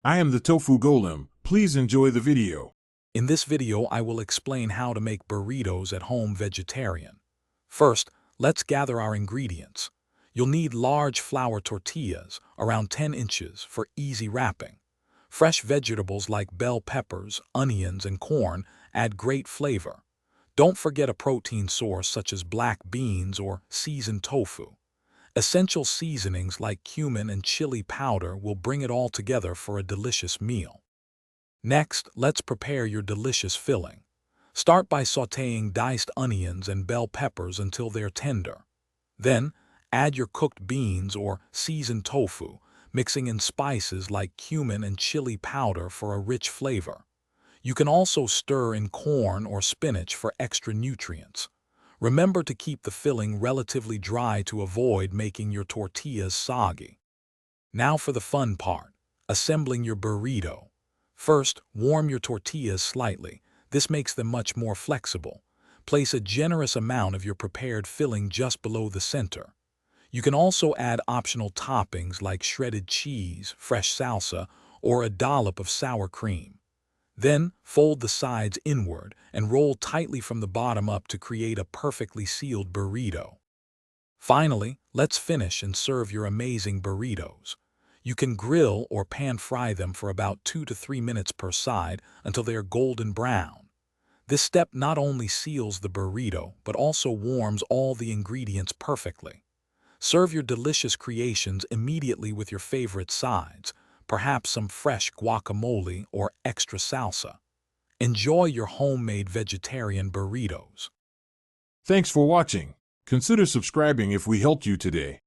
I am the Tofu Golem. Please enjoy the video. In this video, I will explain how to make burritos at home vegetarian. First, let's gather our ingredients. You'll need large flour tortillas, around 10 inches, for easy wrapping. Fresh vegetables like bell peppers, onions, and corn add great flavor. Don't forget a protein source such as black beans or seasoned tofu. Essential seasonings like cumin and chili powder will bring it all together for a delicious meal. Next, let's prepare your delicious filling. Start by sautéing diced onions and bell peppers until they're tender. Then, add your cooked beans or seasoned tofu, mixing in spices like cumin and chili powder for a rich flavor. You can also stir in corn or spinach for extra nutrients. Remember to keep the filling relatively dry to avoid making your tortillas soggy. Now for the fun part, assembling your burrito. First, warm your tortillas slightly. This makes them much more flexible. Place a generous amount of your prepared filling just below the center. You can also add optional toppings like shredded cheese, fresh salsa, or a dollop of sour cream. Then, fold the sides inward and roll tightly from the bottom up to create a perfectly sealed burrito. Finally, let's finish and serve your amazing burritos. You can grill or pan-fry them for about 2 to 3 minutes per side until they are golden brown. This step not only seals the burrito, but also warms all the ingredients perfectly. Serve your delicious creations immediately with your favorite sides, perhaps some fresh guacamole or extra salsa. Enjoy your homemade vegetarian burritos. Thanks for watching. Consider subscribing if we helped you today.